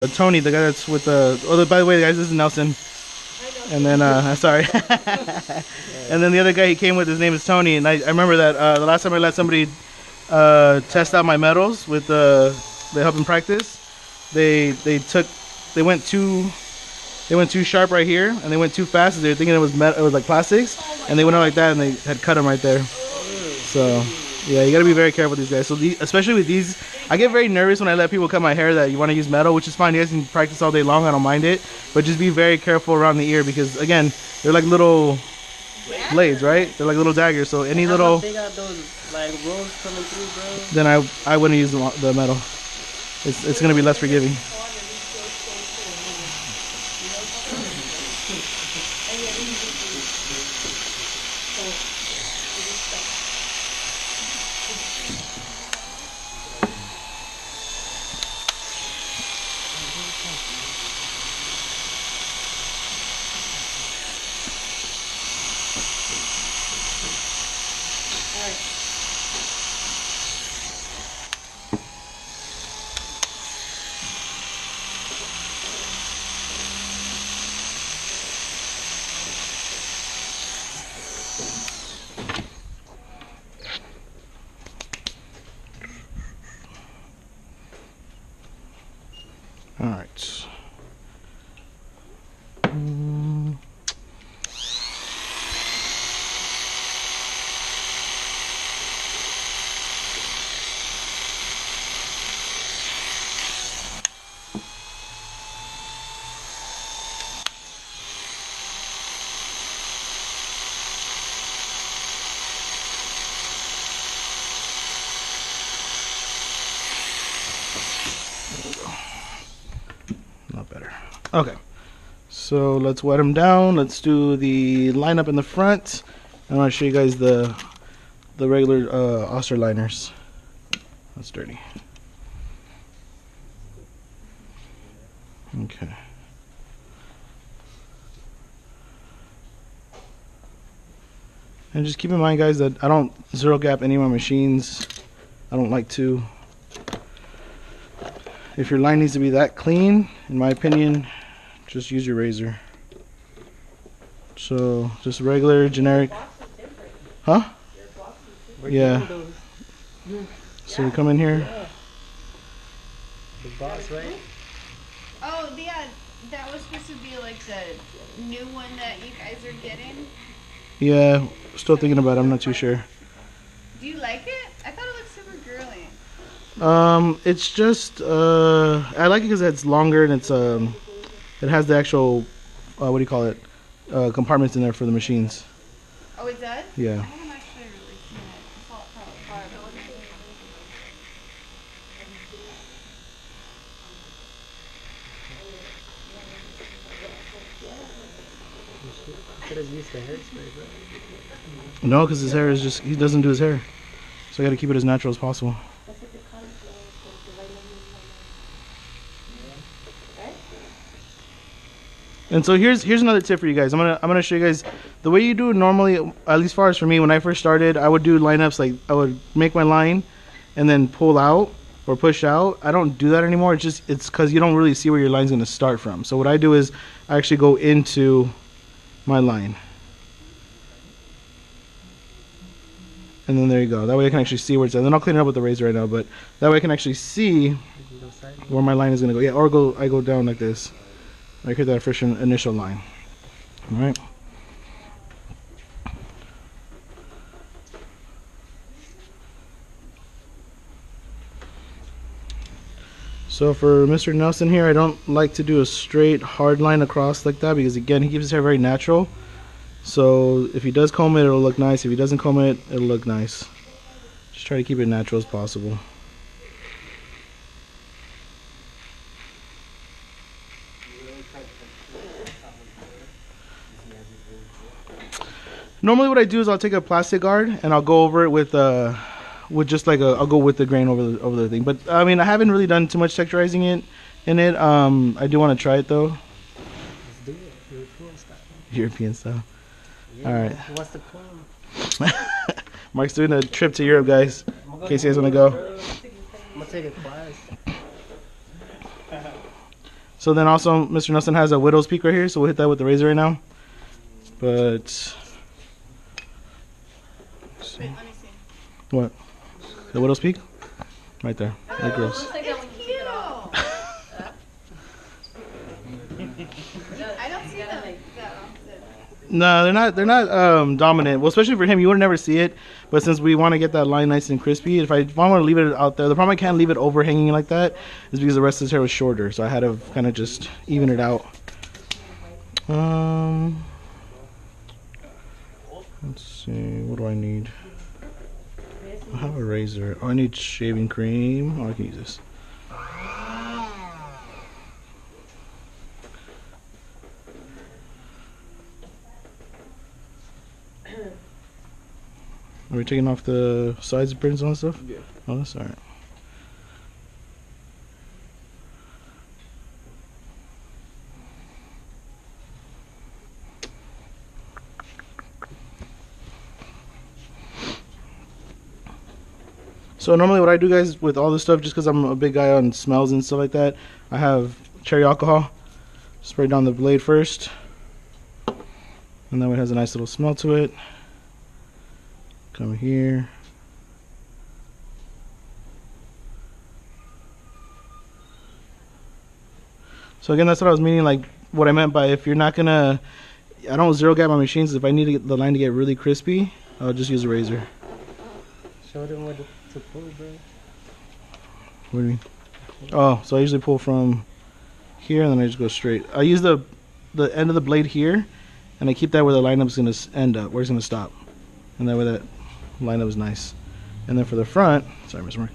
Tony, the guy that's with the. Oh, by the way, guys, this is Nelson. And then, sorry. And then the other guy he came with, his name is Tony. And I remember that the last time I let somebody test out my metals with they help him practice. They went too sharp right here, and they went too fast. They were thinking it was like plastics, and they went out like that, and they had cut them right there. So. Yeah, you gotta be very careful with these guys. So especially with these, I get very nervous when I let people cut my hair that you want to use metal, which is fine. You guys can practice all day long. I don't mind it, but just be very careful around the ear because again, they're like little blades, right? They're like little daggers. So any little, they got those like rolls coming through, bro. Then I wouldn't use the metal. It's gonna be less forgiving. All right. Not better. Okay, so let's wet them down. Let's do the lineup in the front. I want to show you guys the regular Oster liners. That's dirty. Okay. And just keep in mind, guys, that I don't zero gap any of my machines. I don't like to. If your line needs to be that clean, in my opinion, just use your razor. So just regular, generic. Huh? Yeah. So we come in here. The box, right? Oh, yeah, that was supposed to be like the new one that you guys are getting. Yeah, still thinking about it. I'm not too sure. Do you like it? I thought it looked super girly. It's just I like it because it's longer and it's it has the actual what do you call it? Compartments in there for the machines. Oh, it does? Yeah. I haven't actually really seen it. I saw it from afar, but wasn't really. Should have used the hairspray, bro. No, because his hair is just, he doesn't do his hair. So I got to keep it as natural as possible. And so here's another tip for you guys. I'm gonna show you guys the way you do it normally. At least as far as for me, when I first started, I would do lineups like I would make my line and then pull out or push out. I don't do that anymore. It's because you don't really see where your line's gonna start from. So what I do is I actually go into my line. And then there you go. That way I can actually see where it's at. Then I'll clean it up with the razor right now, but that way I can actually see where my line is gonna go. Yeah, or I go down like this. I create that first initial line. All right. So for Mr. Nelson here, I don't like to do a straight hard line across like that because again, he keeps his hair very natural. So if he does comb it, it'll look nice. If he doesn't comb it, it'll look nice. Just try to keep it natural as possible. Normally what I do is I'll take a plastic guard and I'll go over it with just like I'll go with the grain over the thing. But I mean, I haven't really done too much texturizing in it. I do want to try it though. Let's do it. European style. European style. Yeah, all right. What's the plan? Mark's doing a trip to Europe, guys. In case you guys want to go. I'm gonna take a class. So then also, Mr. Nelson has a widow's peak right here, so we'll hit that with the razor right now. But Wait, let me see. what? The widow's peak? Right there. Like gross. It's cute. I don't see them that often. No, they're not dominant. Well, especially for him, you would never see it. But since we want to get that line nice and crispy, if I want to leave it out there, the problem I can't leave it overhanging like that is because the rest of his hair was shorter. So I had to kind of just even it out. Let's see, what do I need? I have a razor. Oh, I need shaving cream. Oh, I can use this. Are we taking off the sides of prints and all that stuff? Yeah. Oh, that's alright. So normally what I do, guys, with all this stuff, just because I'm a big guy on smells and stuff like that, I have cherry alcohol. Spray down the blade first. And that way it has a nice little smell to it. Come here. So again, that's what I was meaning, like what I meant by if you're not gonna, I don't zero gap my machines. If I need to get the line to get really crispy, I'll just use a razor. Show them what to pull, bro. What do you mean? Oh, so I usually pull from here and then I just go straight. I use the end of the blade here, and I keep that where the lineup's gonna end up, where it's gonna stop, and that way that lineup is nice. And then for the front, sorry, Mr. Mark,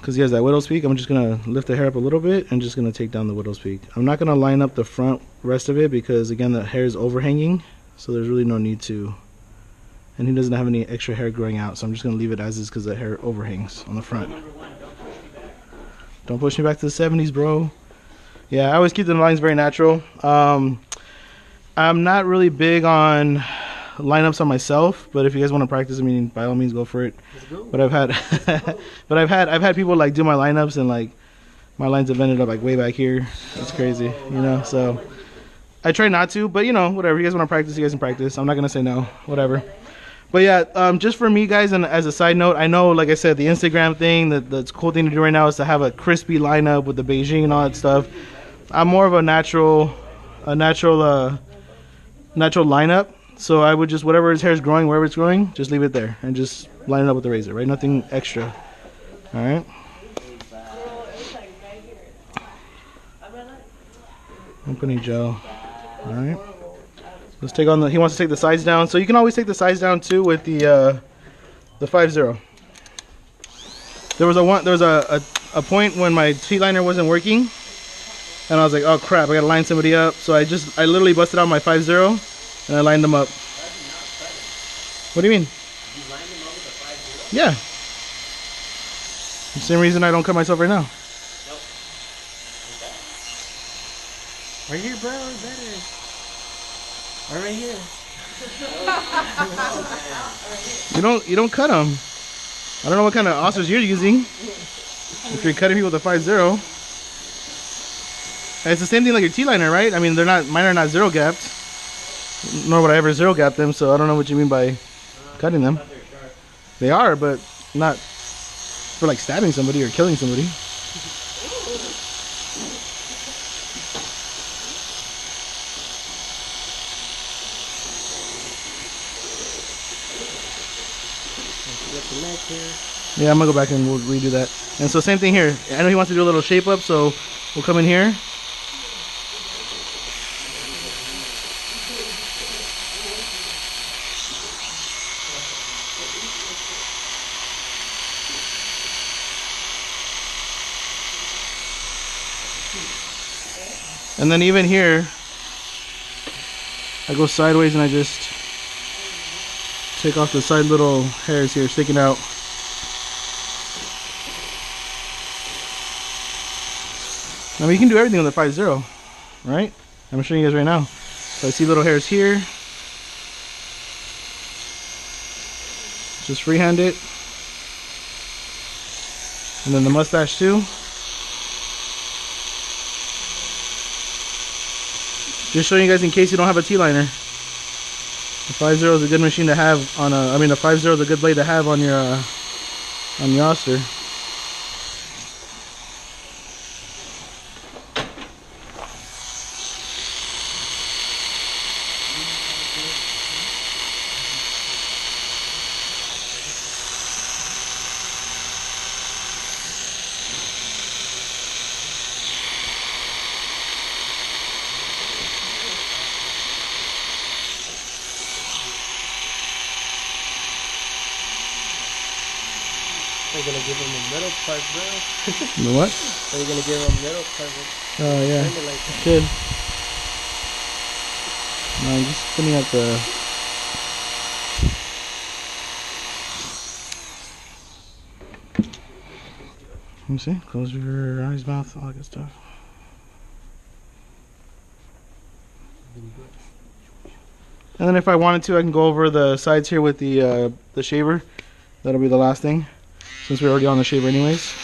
because he has that widow's peak, I'm just gonna lift the hair up a little bit and just gonna take down the widow's peak. I'm not gonna line up the front rest of it because again the hair is overhanging, so there's really no need to. And he doesn't have any extra hair growing out, so I'm just gonna leave it as is because the hair overhangs on the front. Don't push me back to the 70s, bro. Yeah, I always keep the lines very natural. I'm not really big on lineups on myself, but if you guys want to practice, I mean, by all means, go for it. But I've had, I've had people like do my lineups and like my lines have ended up like way back here. It's crazy, you know. So I try not to, but you know, whatever. You guys want to practice, you guys can practice. I'm not gonna say no, whatever. But yeah, just for me, guys, and as a side note, I know, like I said, the Instagram thing, the cool thing to do right now is to have a crispy lineup with the Beijing and all that stuff. I'm more of a natural lineup. So I would just, whatever his hair is growing, wherever it's growing, just leave it there and just line it up with the razor, right? Nothing extra. All right. Company gel. All right. Let's take on the. He wants to take the sides down, so you can always take the sides down too with the 5-0. There was a point when my teeth liner wasn't working, and I was like, oh crap, I gotta line somebody up. So I literally busted out my 5-0 and I lined them up. What do you mean? You lined them up with a 5-0? Yeah. The same reason I don't cut myself right now. Nope. Right here, bro. Better. Or right here. You don't cut them. I don't know what kind of Osters you're using. If you're cutting people with a 5-0. And it's the same thing like your T-liner, right? I mean, mine are not zero gapped. Nor would I ever zero gap them, so I don't know what you mean by cutting them. They are, but not for like stabbing somebody or killing somebody. Yeah, I'm gonna go back and we'll redo that. And so same thing here. I know he wants to do a little shape up, so we'll come in here. And then even here, I go sideways and I just take off the side little hairs here sticking out. I mean, you can do everything with a 5-0, right? I'm showing you guys right now. So I see little hairs here. Just freehand it. And then the mustache too. Just showing you guys in case you don't have a T-liner. The 5.0 is a good machine to have on a. I mean, the 5.0 is a good blade to have on your Oster. Are you gonna give him a middle part, bro? The what? Are you gonna give him a middle part? Oh yeah. Like Good. No, I'm just putting up the. Let me see. Close your eyes, mouth, all that good stuff. And then if I wanted to, I can go over the sides here with the shaver. That'll be the last thing, since we're already on the shaver anyways.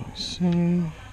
Let's see.